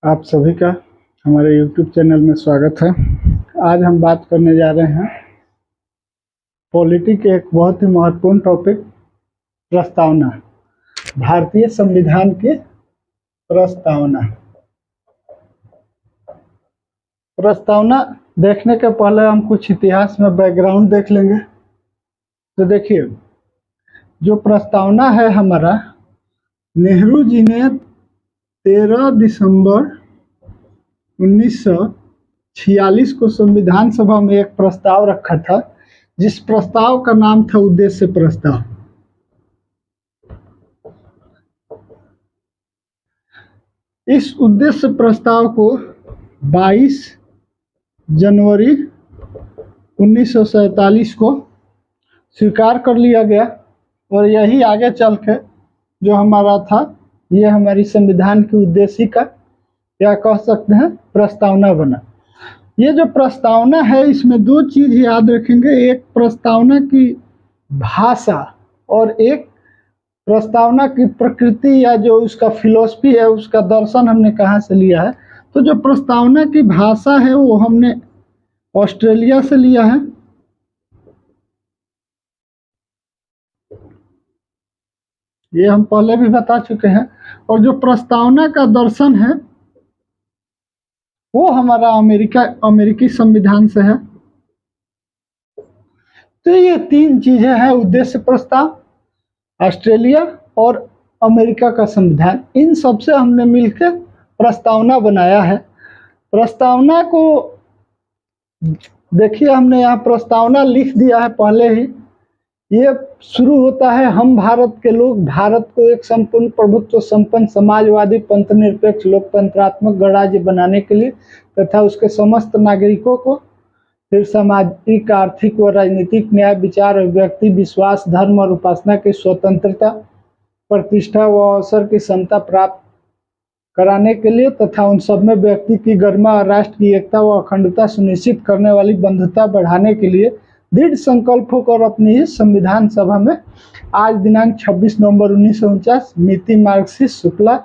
आप सभी का हमारे YouTube चैनल में स्वागत है। आज हम बात करने जा रहे हैं पॉलिटी के एक बहुत ही महत्वपूर्ण टॉपिक प्रस्तावना, भारतीय संविधान की प्रस्तावना। प्रस्तावना देखने के पहले हम कुछ इतिहास में बैकग्राउंड देख लेंगे। तो देखिए, जो प्रस्तावना है हमारा, नेहरू जी ने 13 दिसंबर 1946 को संविधान सभा में एक प्रस्ताव रखा था, जिस प्रस्ताव का नाम था उद्देश्य प्रस्ताव। इस उद्देश्य प्रस्ताव को 22 जनवरी 1947 को स्वीकार कर लिया गया और यही आगे चल के जो हमारा था, ये हमारी संविधान की उद्देशिका या कह सकते हैं प्रस्तावना बना। ये जो प्रस्तावना है, इसमें दो चीज याद रखेंगे, एक प्रस्तावना की भाषा और एक प्रस्तावना की प्रकृति या जो उसका फिलॉसफी है, उसका दर्शन हमने कहाँ से लिया है। तो जो प्रस्तावना की भाषा है वो हमने ऑस्ट्रेलिया से लिया है। ये हम पहले भी बता चुके हैं। और जो प्रस्तावना का दर्शन है वो हमारा अमेरिकी संविधान से है। तो ये तीन चीजें हैं, उद्देश्य प्रस्ताव, ऑस्ट्रेलिया और अमेरिका का संविधान। इन सब से हमने मिलकर प्रस्तावना बनाया है। प्रस्तावना को देखिए, हमने यहाँ प्रस्तावना लिख दिया है पहले ही। ये शुरू होता है, हम भारत के लोग भारत को एक संपूर्ण प्रभुत्व संपन्न समाजवादी पंथनिरपेक्ष लोकतंत्रात्मक गणराज्य बनाने के लिए तथा उसके समस्त नागरिकों को फिर सामाजिक, आर्थिक व राजनीतिक न्याय, विचार, अभिव्यक्ति, विश्वास, धर्म और उपासना की स्वतंत्रता, प्रतिष्ठा व अवसर की समता प्राप्त कराने के लिए तथा उन सब में व्यक्ति की गरिमा और राष्ट्र की एकता व अखंडता सुनिश्चित करने वाली बंधुता बढ़ाने के लिए दृढ़ संकल्प होकर अपनी ही संविधान सभा में आज दिनांक 26 नवंबर 1949 मिति मार्क्सिस्ट शुक्ला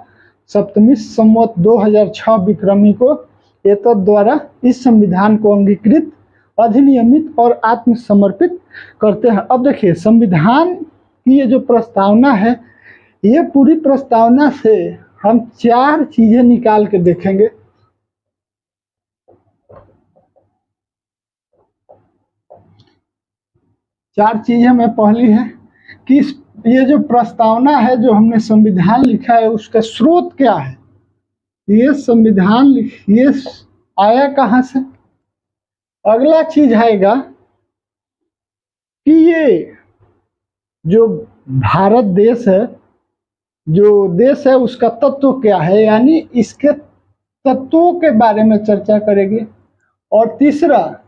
सप्तमी संवत 2006 विक्रमी को एतद द्वारा इस संविधान को अंगीकृत, अधिनियमित और आत्मसमर्पित करते हैं। अब देखिए, संविधान की ये जो प्रस्तावना है, ये पूरी प्रस्तावना से हम 4 चीजें निकाल के देखेंगे। चार चीजें में पहली है कि ये जो प्रस्तावना है, जो हमने संविधान लिखा है, उसका स्रोत क्या है। ये संविधान ये आया कहाँ से। अगला चीज आएगा कि ये जो भारत देश है, जो देश है, उसका तत्व क्या है, यानी इसके तत्वों के बारे में चर्चा करेंगे। और तीसरा,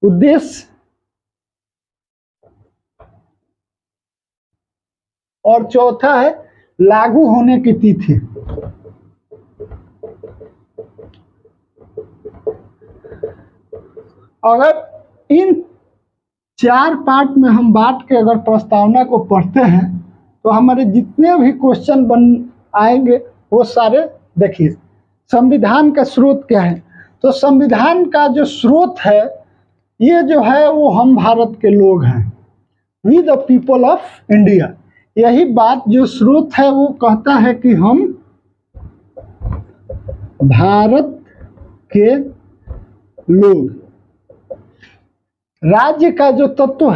उद्देश्य। और चौथा है लागू होने की तिथि। अगर इन 4 पार्ट में हम बांट के अगर प्रस्तावना को पढ़ते हैं तो हमारे जितने भी क्वेश्चन बन आएंगे वो सारे, देखिए, संविधान का स्रोत क्या है। तो संविधान का जो स्रोत है, ये जो है वो हम भारत के लोग हैं, we the people of India. यही बात जो स्रोत है वो कहता है कि हम भारत के लोग। राज्य का जो तत्व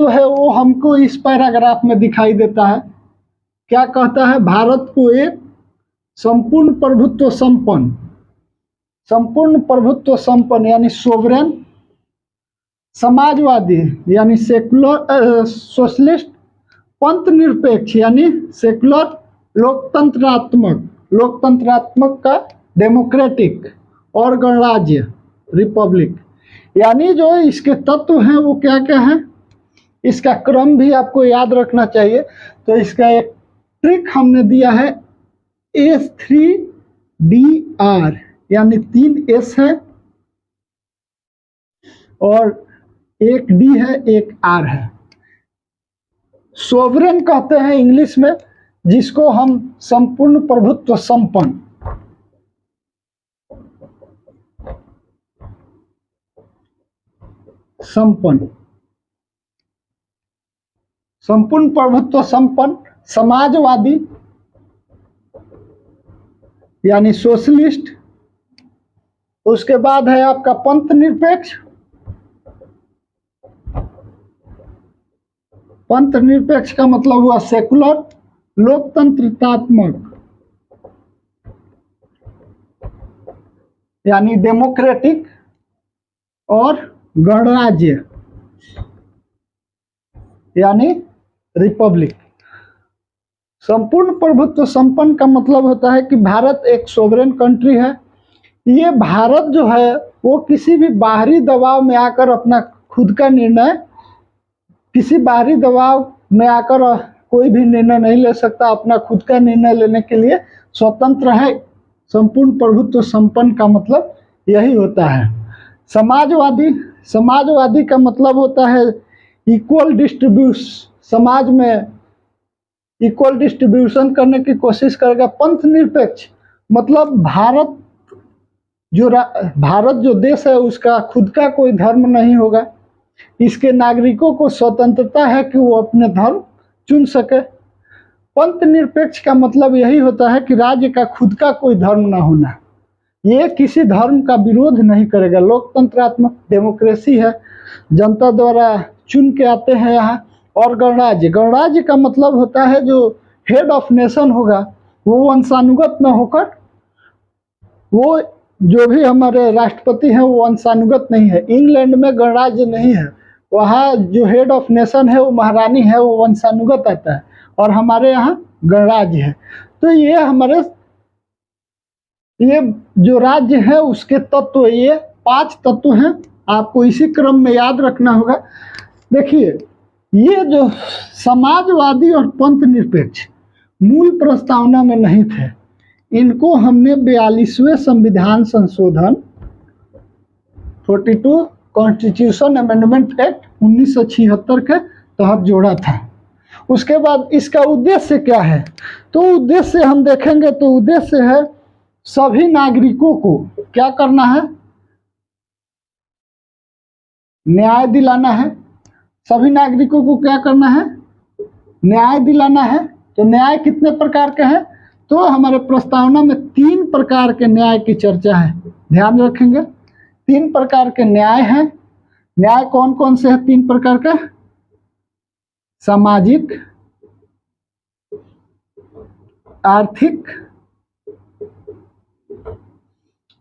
है वो हमको इस पैराग्राफ में दिखाई देता है। क्या कहता है? भारत को एक संपूर्ण प्रभुत्व संपन्न यानी सोवरेन, समाजवादी यानी सेकुलर, सोशलिस्ट, पंथ निरपेक्ष यानी सेकुलर, लोकतंत्रात्मक का डेमोक्रेटिक, और गणराज्य रिपब्लिक। यानी जो इसके तत्व हैं वो क्या क्या हैं, इसका क्रम भी आपको याद रखना चाहिए। तो इसका एक ट्रिक हमने दिया है, S3DR, यानी 3 S है और एक D है, एक R है। सोवरेन कहते हैं इंग्लिश में, जिसको हम संपूर्ण प्रभुत्व संपन्न, संपन्न, संपूर्ण प्रभुत्व संपन्न, समाजवादी यानी सोशलिस्ट। उसके बाद है आपका पंथ निरपेक्ष। पंथ निरपेक्ष का मतलब हुआ सेकुलर, लोकतंत्रतात्मक यानी डेमोक्रेटिक, और गणराज्य यानी रिपब्लिक। संपूर्ण प्रभुत्व संपन्न का मतलब होता है कि भारत एक सोवरेन कंट्री है। ये भारत जो है वो किसी भी बाहरी दबाव में आकर अपना खुद का निर्णय, किसी बाहरी दबाव में आकर कोई भी निर्णय नहीं ले सकता। अपना खुद का निर्णय लेने के लिए स्वतंत्र है। संपूर्ण प्रभुत्व संपन्न का मतलब यही होता है। समाजवादी, समाजवादी का मतलब होता है इक्वल डिस्ट्रीब्यूशन, समाज में इक्वल डिस्ट्रीब्यूशन करने की कोशिश करेगा। पंथ निरपेक्ष मतलब भारत जो देश है उसका खुद का कोई धर्म नहीं होगा। इसके नागरिकों को स्वतंत्रता है कि वो अपने धर्म चुन सके। पंथ निरपेक्ष का मतलब यही होता है कि राज्य का खुद का कोई धर्म ना होना। ये किसी धर्म का विरोध नहीं करेगा। लोकतंत्रात्मक डेमोक्रेसी है, जनता द्वारा चुन के आते हैं यहाँ। और गणराज्य, गणराज्य का मतलब होता है जो हेड ऑफ नेशन होगा वो वंशानुगत न होकर, वो जो भी हमारे राष्ट्रपति हैं वो वंशानुगत नहीं है। इंग्लैंड में गणराज्य नहीं है, वहाँ जो हेड ऑफ नेशन है वो महारानी है, वो वंशानुगत आता है। और हमारे यहाँ गणराज्य है। तो ये हमारे ये जो राज्य है उसके तत्व, ये 5 तत्व हैं। आपको इसी क्रम में याद रखना होगा। देखिए, ये जो समाजवादी और पंथ निरपेक्ष मूल प्रस्तावना में नहीं थे, इनको हमने 42वें संविधान संशोधन 42 कॉन्स्टिट्यूशन अमेंडमेंट एक्ट 1976 के तहत जोड़ा था। उसके बाद इसका उद्देश्य क्या है, तो उद्देश्य हम देखेंगे तो उद्देश्य है सभी नागरिकों को क्या करना है, न्याय दिलाना है। सभी नागरिकों को क्या करना है, न्याय दिलाना है। तो न्याय कितने प्रकार के हैं, तो हमारे प्रस्तावना में 3 प्रकार के न्याय की चर्चा है, ध्यान रखेंगे। 3 प्रकार के न्याय हैं। न्याय कौन कौन से हैं 3 प्रकार का, सामाजिक, आर्थिक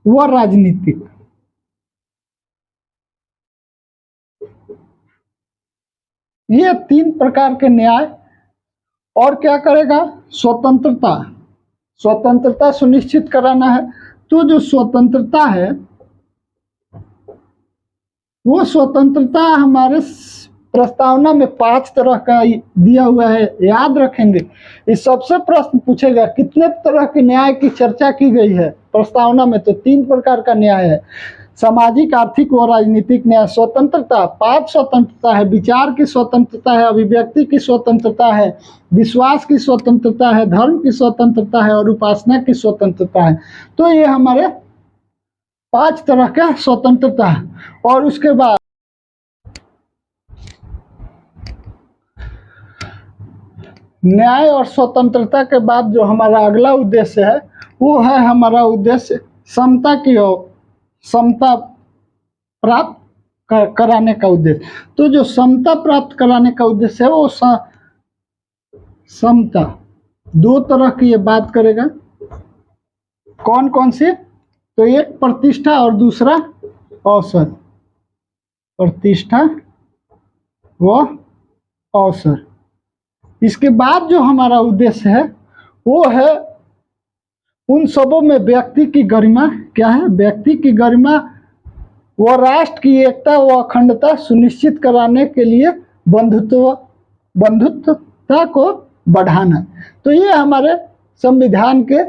व राजनीतिक। ये 3 प्रकार के न्याय। और क्या करेगा, स्वतंत्रता, स्वतंत्रता सुनिश्चित कराना है। तो जो स्वतंत्रता है वो स्वतंत्रता हमारे प्रस्तावना में 5 तरह का दिया हुआ है, याद रखेंगे। इस सबसे प्रश्न पूछेगा कितने तरह के न्याय की चर्चा की गई है प्रस्तावना में, तो 3 प्रकार का न्याय है, सामाजिक, आर्थिक व राजनीतिक न्याय। स्वतंत्रता 5 स्वतंत्रता है, विचार की स्वतंत्रता है, अभिव्यक्ति की स्वतंत्रता है, विश्वास की स्वतंत्रता है, धर्म की स्वतंत्रता है और उपासना की स्वतंत्रता है। तो ये हमारे 5 तरह का स्वतंत्रता है। और उसके बाद न्याय और स्वतंत्रता के बाद जो हमारा अगला उद्देश्य है वो है हमारा उद्देश्य समता की ओर, समता प्राप्त कराने का उद्देश्य। तो जो समता प्राप्त कराने का उद्देश्य है वो समता 2 तरह की ये बात करेगा। कौन कौन सी, तो एक प्रतिष्ठा और दूसरा अवसर। प्रतिष्ठा व अवसर। इसके बाद जो हमारा उद्देश्य है वो है उन सबों में व्यक्ति की गरिमा, क्या है, व्यक्ति की गरिमा व राष्ट्र की एकता व अखंडता सुनिश्चित कराने के लिए बंधुत्वता को बढ़ाना। तो ये हमारे संविधान के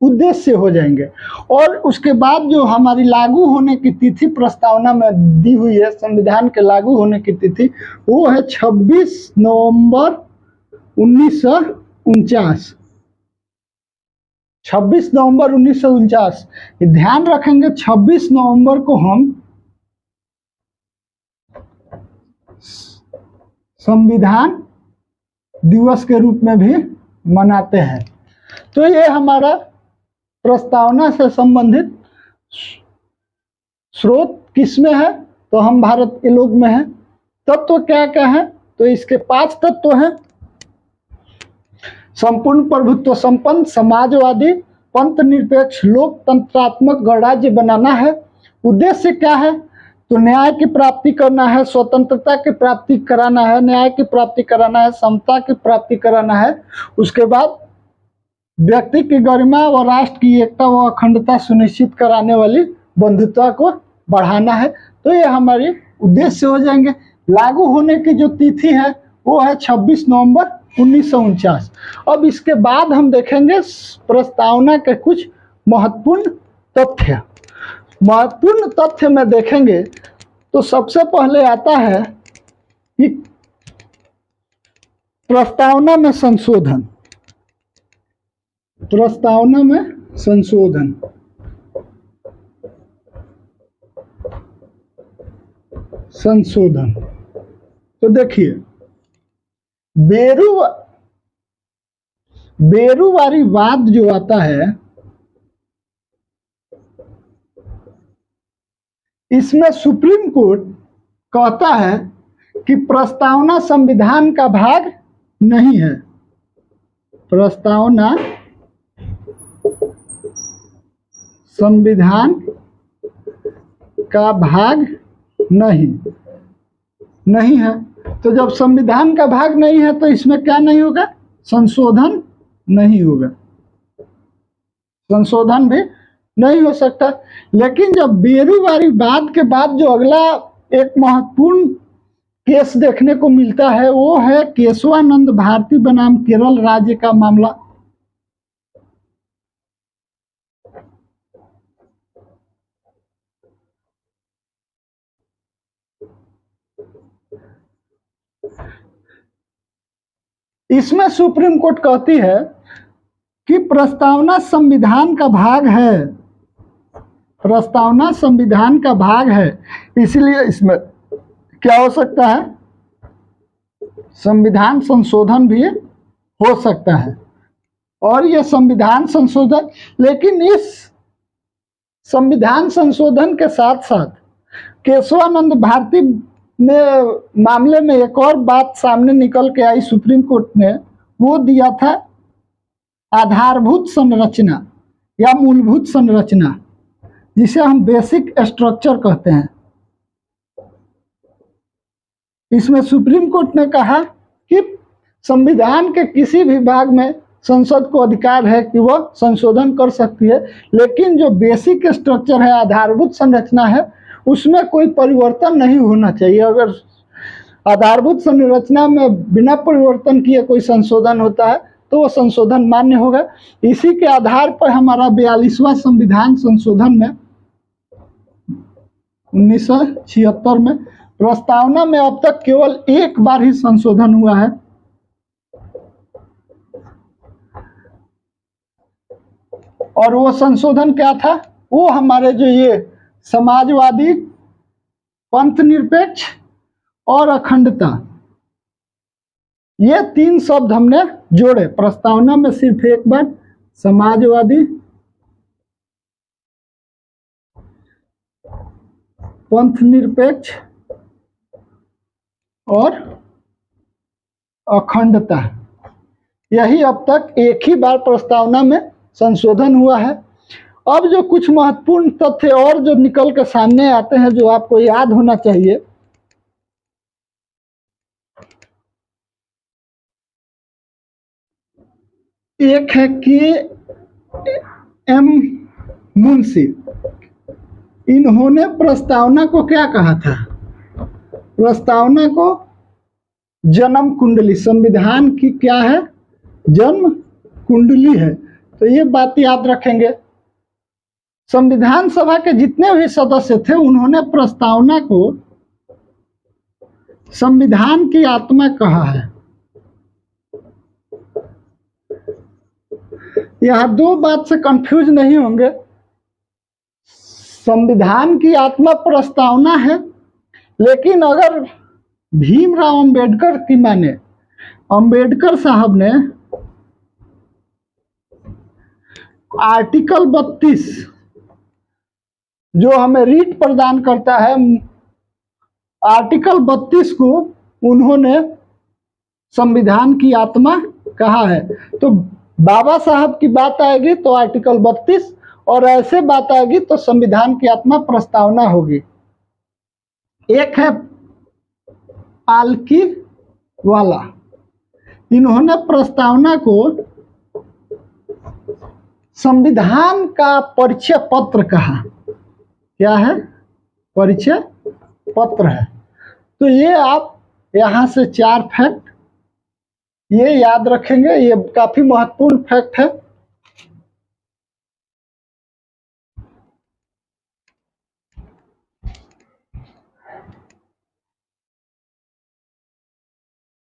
उद्देश्य हो जाएंगे। और उसके बाद जो हमारी लागू होने की तिथि प्रस्तावना में दी हुई है, संविधान के लागू होने की तिथि, वो है 26 नवंबर 1949। 26 नवंबर 1949। ध्यान रखेंगे 26 नवंबर को हम संविधान दिवस के रूप में भी मनाते हैं। तो ये हमारा प्रस्तावना से संबंधित स्रोत किस में है, तो हम भारत के लोग में है। तत्व क्या क्या है, तो इसके 5 तत्व हैं। संपूर्ण प्रभुत्व संपन्न समाजवादी पंथ निरपेक्ष लोकतंत्रात्मक गणराज्य बनाना है। उद्देश्य क्या है, तो न्याय की प्राप्ति करना है, स्वतंत्रता की प्राप्ति कराना है, न्याय की प्राप्ति कराना है, समता की प्राप्ति कराना है। उसके बाद व्यक्ति की गरिमा व राष्ट्र की एकता व अखंडता सुनिश्चित कराने वाली बंधुता को बढ़ाना है। तो ये हमारे उद्देश्य हो जाएंगे। लागू होने की जो तिथि है वो है 26 नवंबर 1949। अब इसके बाद हम देखेंगे प्रस्तावना के कुछ महत्वपूर्ण तथ्य। महत्वपूर्ण तथ्य में देखेंगे तो सबसे पहले आता है कि प्रस्तावना में संशोधन। प्रस्तावना में संशोधन संशोधन तो देखिए, बेरूवारीवाद जो आता है, इसमें सुप्रीम कोर्ट कहता है कि प्रस्तावना संविधान का भाग नहीं है। प्रस्तावना संविधान का भाग नहीं है। तो जब संविधान का भाग नहीं है तो इसमें क्या नहीं होगा, संशोधन नहीं होगा, संशोधन भी नहीं हो सकता। लेकिन जब बेरूवारीवाद के बाद जो अगला एक महत्वपूर्ण केस देखने को मिलता है वो है केशवानंद भारती बनाम केरल राज्य का मामला। इसमें सुप्रीम कोर्ट कहती है कि प्रस्तावना संविधान का भाग है, प्रस्तावना संविधान का भाग है, इसलिए इसमें क्या हो सकता है, संविधान संशोधन भी हो सकता है। और ये संविधान संशोधन, लेकिन इस संविधान संशोधन के साथ साथ केशवानंद भारती में मामले में एक और बात सामने निकल के आई सुप्रीम कोर्ट ने, वो दिया था आधारभूत संरचना या मूलभूत संरचना, जिसे हम बेसिक स्ट्रक्चर कहते हैं। इसमें सुप्रीम कोर्ट ने कहा कि संविधान के किसी भी भाग में संसद को अधिकार है कि वह संशोधन कर सकती है, लेकिन जो बेसिक स्ट्रक्चर है, आधारभूत संरचना है, उसमें कोई परिवर्तन नहीं होना चाहिए। अगर आधारभूत संरचना में बिना परिवर्तन किए कोई संशोधन होता है तो वो संशोधन मान्य होगा। इसी के आधार पर हमारा 42वां संविधान संशोधन में 1976 में प्रस्तावना में अब तक केवल एक बार ही संशोधन हुआ है। और वो संशोधन क्या था, वो हमारे जो ये समाजवादी पंथ निरपेक्ष और अखंडता, ये 3 शब्द हमने जोड़े प्रस्तावना में। सिर्फ एक बार समाजवादी पंथ निरपेक्ष और अखंडता, यही अब तक एक ही बार प्रस्तावना में संशोधन हुआ है। अब जो कुछ महत्वपूर्ण तथ्य और जो निकल के सामने आते हैं, जो आपको याद होना चाहिए, एक है कि एम मुंशी, इन्होंने प्रस्तावना को क्या कहा था, प्रस्तावना को जन्म कुंडली, संविधान की क्या है, जन्म कुंडली है। तो ये बात याद रखेंगे। संविधान सभा के जितने भी सदस्य थे उन्होंने प्रस्तावना को संविधान की आत्मा कहा है। यहां 2 बात से कंफ्यूज नहीं होंगे। संविधान की आत्मा प्रस्तावना है, लेकिन अगर भीमराव अंबेडकर की माने अंबेडकर साहब ने आर्टिकल 32 जो हमें रीट प्रदान करता है, आर्टिकल 32 को उन्होंने संविधान की आत्मा कहा है। तो बाबा साहब की बात आएगी तो आर्टिकल 32, और ऐसे बात आएगी तो संविधान की आत्मा प्रस्तावना होगी। एक है पालकी वाला, इन्होंने प्रस्तावना को संविधान का परिचय पत्र कहा। क्या है? परिचय पत्र है। तो ये आप यहाँ से 4 फैक्ट ये याद रखेंगे, ये काफी महत्वपूर्ण फैक्ट है।